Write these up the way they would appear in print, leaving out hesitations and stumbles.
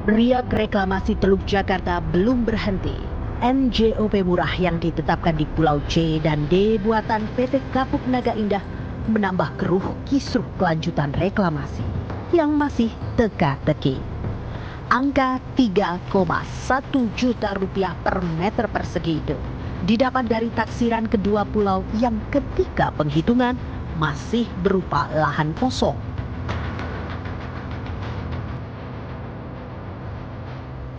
Riak reklamasi Teluk Jakarta belum berhenti. NJOP murah yang ditetapkan di Pulau C dan D buatan PT Kapuk Naga Indah menambah keruh kisruh kelanjutan reklamasi yang masih teka-teki. Angka 3,1 juta rupiah per meter persegi itu didapat dari taksiran kedua pulau yang ketika penghitungan masih berupa lahan kosong.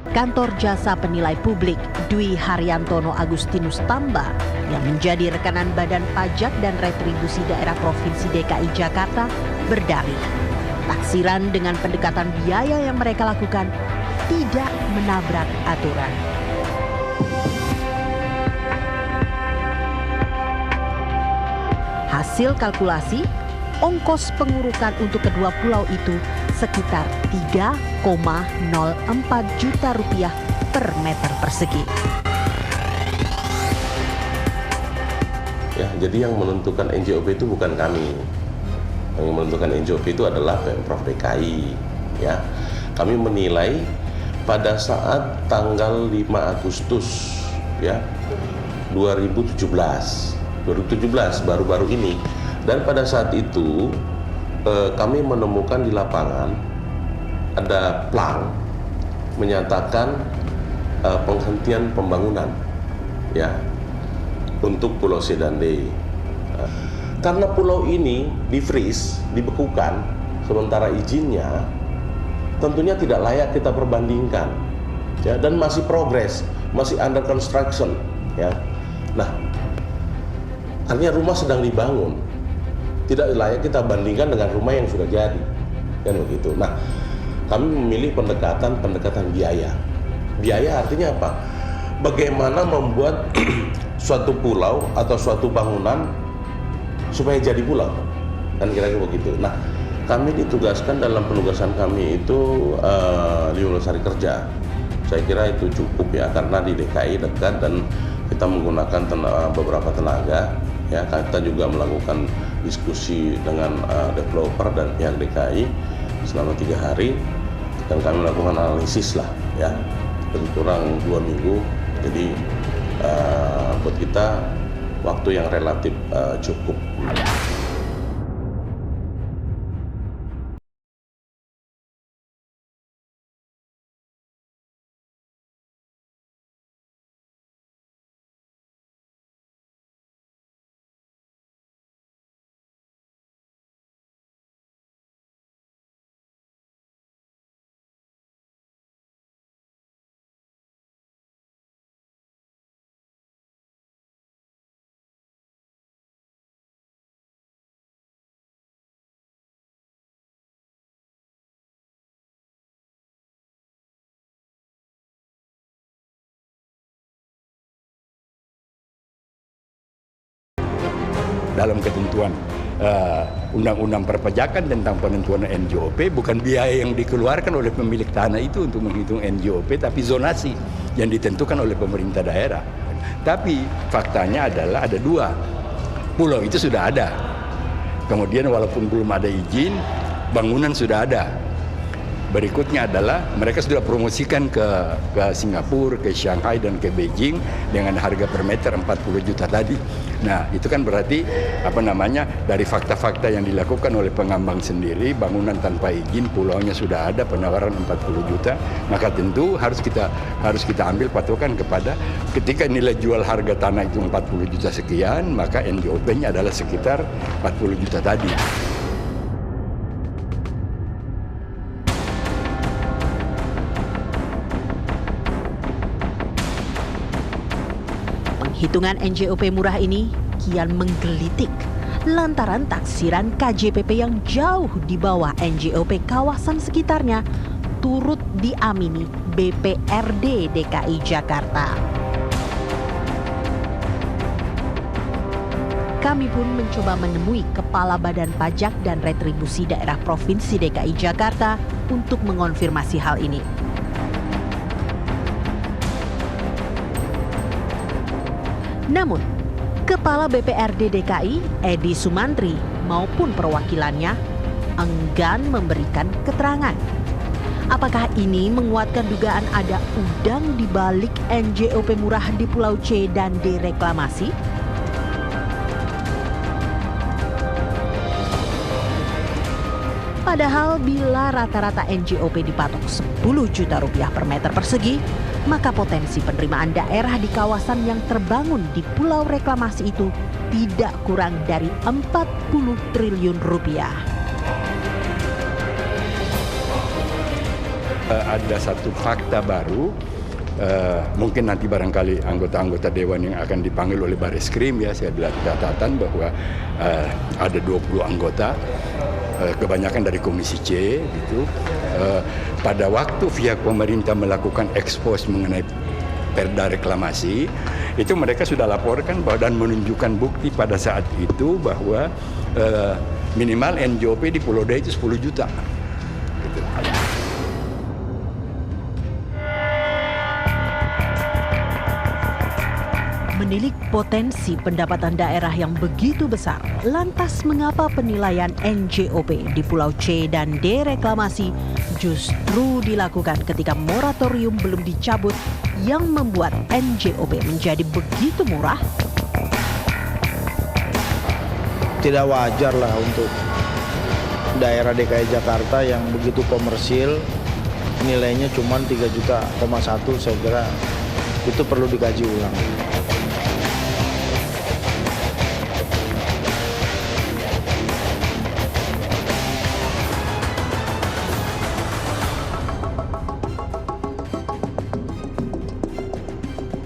Kantor Jasa Penilai Publik Dwi Haryantono Agustinus Tamba yang menjadi rekanan Badan Pajak dan Retribusi Daerah Provinsi DKI Jakarta berdalih taksiran dengan pendekatan biaya yang mereka lakukan tidak menabrak aturan. Hasil kalkulasi, ongkos pengurukan untuk kedua pulau itu sekitar 3,04 juta rupiah per meter persegi. Ya, jadi yang menentukan NJOP itu bukan kami. Yang menentukan NJOP itu adalah Pemprov DKI. Ya, kami menilai pada saat tanggal 5 Agustus ya 2017 baru-baru ini, dan pada saat itu kami menemukan di lapangan ada plang menyatakan penghentian pembangunan ya untuk Pulau C dan D. Karena pulau ini di-freeze, dibekukan sementara izinnya tentunya tidak layak kita perbandingkan ya, dan masih progres, masih under construction ya. Nah, artinya rumah sedang dibangun, tidak layak kita bandingkan dengan rumah yang sudah jadi, kan begitu. Nah, kami memilih pendekatan biaya. Biaya artinya apa? Bagaimana membuat suatu pulau atau suatu bangunan supaya jadi pulau, kan kira-kira begitu. Nah, kami ditugaskan dalam penugasan kami itu 15 hari kerja. Saya kira itu cukup ya, karena di DKI dekat dan kita menggunakan beberapa tenaga. Ya, kita juga melakukan diskusi dengan developer dan pihak DKI selama 3 hari, dan kami melakukan analisis lah ya, lebih kurang 2 minggu. Jadi buat kita waktu yang relatif cukup. Dalam ketentuan undang-undang perpajakan tentang penentuan NJOP, bukan biaya yang dikeluarkan oleh pemilik tanah itu untuk menghitung NJOP, tapi zonasi yang ditentukan oleh pemerintah daerah. Tapi faktanya adalah ada 2. Pulau itu sudah ada. Kemudian walaupun belum ada izin, bangunan sudah ada. Berikutnya adalah mereka sudah promosikan ke Singapura, ke Shanghai, dan ke Beijing dengan harga per meter 40 juta tadi. Nah, itu kan berarti dari fakta-fakta yang dilakukan oleh pengembang sendiri, bangunan tanpa izin, pulaunya sudah ada, penawaran 40 juta. Maka tentu harus kita ambil patokan kepada ketika nilai jual harga tanah itu 40 juta sekian, maka NJOP-nya adalah sekitar 40 juta tadi. Hitungan NJOP murah ini kian menggelitik lantaran taksiran KJPP yang jauh di bawah NJOP kawasan sekitarnya turut diamini BPRD DKI Jakarta. Kami pun mencoba menemui Kepala Badan Pajak dan Retribusi Daerah Provinsi DKI Jakarta untuk mengonfirmasi hal ini. Namun, Kepala BPRD DKI, Edi Sumantri, maupun perwakilannya enggan memberikan keterangan. Apakah ini menguatkan dugaan ada udang di balik NJOP murah di Pulau C dan D reklamasi? Padahal bila rata-rata NJOP dipatok 10 juta rupiah per meter persegi, maka potensi penerimaan daerah di kawasan yang terbangun di pulau reklamasi itu tidak kurang dari 40 triliun rupiah. Ada satu fakta baru, mungkin nanti barangkali anggota-anggota Dewan yang akan dipanggil oleh Bareskrim, ya saya lihat catatan bahwa ada 20 anggota, kebanyakan dari Komisi C gitu. Pada waktu pihak pemerintah melakukan ekspos mengenai perda reklamasi, itu mereka sudah laporkan bahwa dan menunjukkan bukti pada saat itu bahwa minimal NJOP di Pulau D itu 10 juta. Gitu. Menilik potensi pendapatan daerah yang begitu besar, lantas mengapa penilaian NJOP di Pulau C dan D reklamasi justru dilakukan ketika moratorium belum dicabut yang membuat NJOP menjadi begitu murah? Tidak wajar lah untuk daerah DKI Jakarta yang begitu komersil, nilainya cuma 3,1 juta, saya kira itu perlu dikaji ulang.